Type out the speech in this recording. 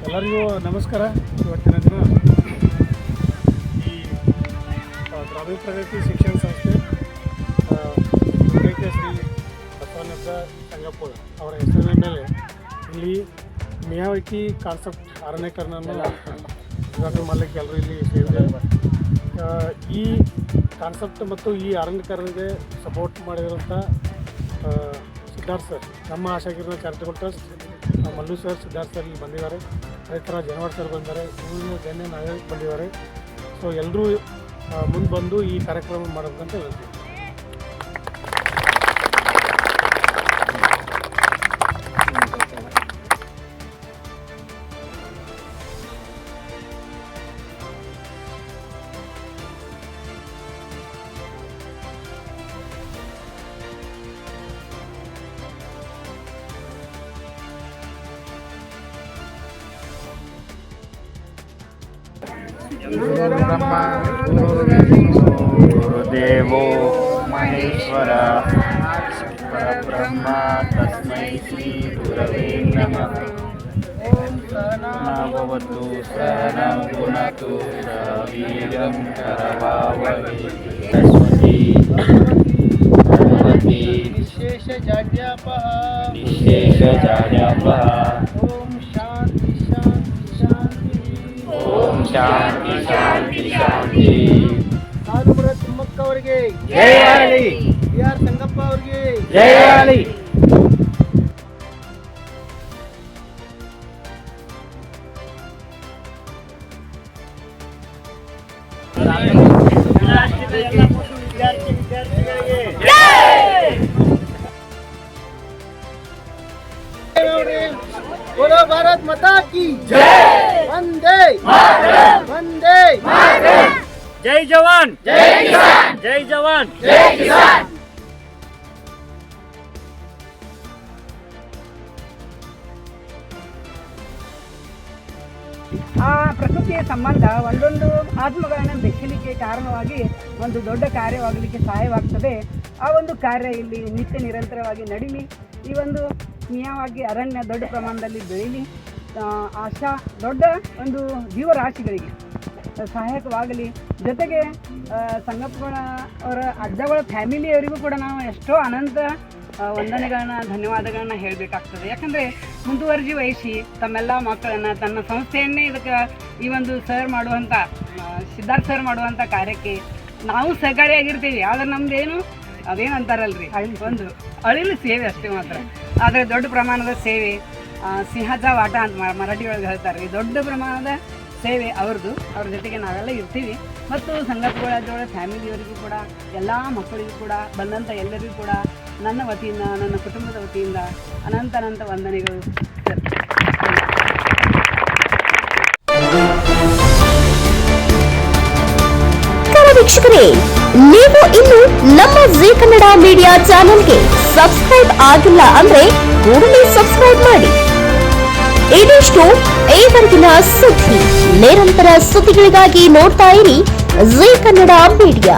ಎಲ್ಲರಿಗೂ ನಮಸ್ಕಾರ. ಇವತ್ತಿನ ದಿನ ಈ ಗ್ರಾಮೀಣ ಪ್ರಗತಿ ಶಿಕ್ಷಣ ಸಂಸ್ಥೆ ಶ್ರೀ ಬಸವನಂದ ಸಂಗಪ್ಪುರ ಅವರ ಹೆಸರಿನ ಮೇಲೆ ಇಲ್ಲಿ ಮಿಯಾವಾಕಿ ಕಾನ್ಸೆಪ್ಟ್ ಅರಣ್ಯೀಕರಣವನ್ನು ಉದ್ಘಾಟನೆ ಮಾಡಲಿಕ್ಕೆ ಎಲ್ಲರೂ ಇಲ್ಲಿ ಸೇರಿದ್ದಾರೆ. ಈ ಕಾನ್ಸೆಪ್ಟ್ ಮತ್ತು ಈ ಅರಣ್ಯೀಕರಣಕ್ಕೆ ಸಪೋರ್ಟ್ ಮಾಡಿರುವಂಥ ಸಿದ್ಧಾರ್ಥ ಸರ್, ನಮ್ಮ Ashakirana charitable trust, Mallu sir, Siddharth sir ಇಲ್ಲಿ ಬಂದಿದ್ದಾರೆ. ಅದೇ ಥರ ಜನವಾಡ್ ಸರ್ ಬಂದಿದ್ದಾರೆ, ಇನ್ನು ಜನ ನಾಯಕ್ ಬಂದಿದ್ದಾರೆ. ಸೊ ಎಲ್ಲರೂ ಮುಂದೆ ಬಂದು ಈ ಕಾರ್ಯಕ್ರಮ ಮಾಡಬೇಕಂತ ಹೇಳ್ತೀವಿ. ಬ್ರಹ್ಮ ಗುರುದೇವೋ ಮಹೇಶ್ವರ ಪರಬ್ರಹ್ಮ ತಸ್ಮೈ ಶ್ರೀ ಗುರವೇ ನಮಃ. ಭವತು ಸಹನಂ ಭುನಕ್ತು ವೀರ್ಯಂ ಕರವಾವಹೈ ಸರ್ವತಿ ನಿಶೇಷಜಾಡ್ಯಾಪಃ ಓಂ ಶಾಂತಿ ಶಾಂತಿ ಶಾಂತಿ. ನಾಡುಮುರ ತಿಮ್ಮಕ್ಕ ಅವರಿಗೆ ಜಯವಾಗಲಿ. BR ಸಂಗಪ್ಪ ಅವರಿಗೆ ಜಯವಾಗಲಿ. बोलो भारत माता की जय. वंदे वंदे. जय जवान जय किसान. जय जवान जय किसान. ಆ ಪ್ರಕೃತಿಯ ಸಂಬಂಧ ಒಂದೊಂದು ಆತ್ಮಗಳನ್ನು ಬೆಚ್ಚಲಿಕ್ಕೆ ಕಾರಣವಾಗಿ ಒಂದು ದೊಡ್ಡ ಕಾರ್ಯವಾಗಲಿಕ್ಕೆ ಸಹಾಯವಾಗ್ತದೆ. ಆ ಒಂದು ಕಾರ್ಯ ಇಲ್ಲಿ ನಿತ್ಯ ನಿರಂತರವಾಗಿ ನಡೀಲಿ. ಈ ಒಂದು ಮಿಯಾವಾಕಿ ಅರಣ್ಯ ದೊಡ್ಡ ಪ್ರಮಾಣದಲ್ಲಿ ಬೆಳೀಲಿ. ಆಶಾ ದೊಡ್ಡ ಒಂದು ಜೀವರಾಶಿಗಳಿಗೆ ಸಹಾಯಕವಾಗಲಿ. ಜೊತೆಗೆ ಸಂಗಪ್ಪಗಳ ಅವರ ಅಜ್ಜಗಳ ಫ್ಯಾಮಿಲಿಯವರಿಗೂ ಕೂಡ ನಾವು ಎಷ್ಟೋ ಅನಂತ ವಂದನೆಗಳನ್ನ ಧನ್ಯವಾದಗಳನ್ನ ಹೇಳಬೇಕಾಗ್ತದೆ. ಯಾಕಂದರೆ ಮುಂದುವರಿಸಿ ವಹಿಸಿ ತಮ್ಮೆಲ್ಲ ಮಕ್ಕಳನ್ನು ತನ್ನ ಸಂಸ್ಥೆಯನ್ನೇ ಇದಕ್ಕೆ ಈ ಒಂದು ಸರ್ ಮಾಡುವಂಥ ಸಿದ್ಧಾರ್ಥ ಸರ್ ಮಾಡುವಂಥ ಕಾರ್ಯಕ್ಕೆ ನಾವು ಸಹಕಾರಿಯಾಗಿರ್ತೀವಿ. ಆದರೆ ನಮ್ಮದೇನು ಅದೇನಂತಾರಲ್ರಿ, ಒಂದು ಅಳಿಲು ಸೇವೆ ಅಷ್ಟೇ ಮಾತ್ರ. ಆದರೆ ದೊಡ್ಡ ಪ್ರಮಾಣದ ಸೇವೆ, ಸಿಂಹದ ವಾಟ ಅಂತ ಮರಾಠಿ ಒಳಗೆ ಹೇಳ್ತಾರೆ. ದೊಡ್ಡ ಪ್ರಮಾಣದ ಸೇವೆ ಅವ್ರದ್ದು. ಅವ್ರ ಜೊತೆಗೆ ನಾವೆಲ್ಲ ಇರ್ತೀವಿ. ಮತ್ತು ಸಂಗಪ್ಪಗಳ ಫ್ಯಾಮಿಲಿಯವರಿಗೂ ಕೂಡ, ಎಲ್ಲ ಮಕ್ಕಳಿಗೂ ಕೂಡ, ಬಂದಂಥ ಎಲ್ಲರಿಗೂ ಕೂಡ ನನ್ನ ವತಿಯಿಂದ, ನನ್ನ ಕುಟುಂಬದ ವತಿಯಿಂದ ಅನಂತ ವಂದನೆಗಳು ಸರ್. ವೀಕ್ಷಕರೇ, ನೀವು ಇನ್ನು ನಮ್ಮ ಜೀ ಕನ್ನಡ ಮೀಡಿಯಾ ಚಾನೆಲ್ಗೆ ಸಬ್ಸ್ಕ್ರೈಬ್ ಆಗಿಲ್ಲ ಅಂದ್ರೆ ಕೂಡಲೇ ಸಬ್ಸ್ಕ್ರೈಬ್ ಮಾಡಿ. ಇದಿಷ್ಟು ಈವರೆಗಿನ ಸುದ್ದಿ. ನಿರಂತರ ಸುದ್ದಿಗಳಿಗಾಗಿ ನೋಡ್ತಾ ಇರಿ ಜೀ ಕನ್ನಡ ಮೀಡಿಯಾ.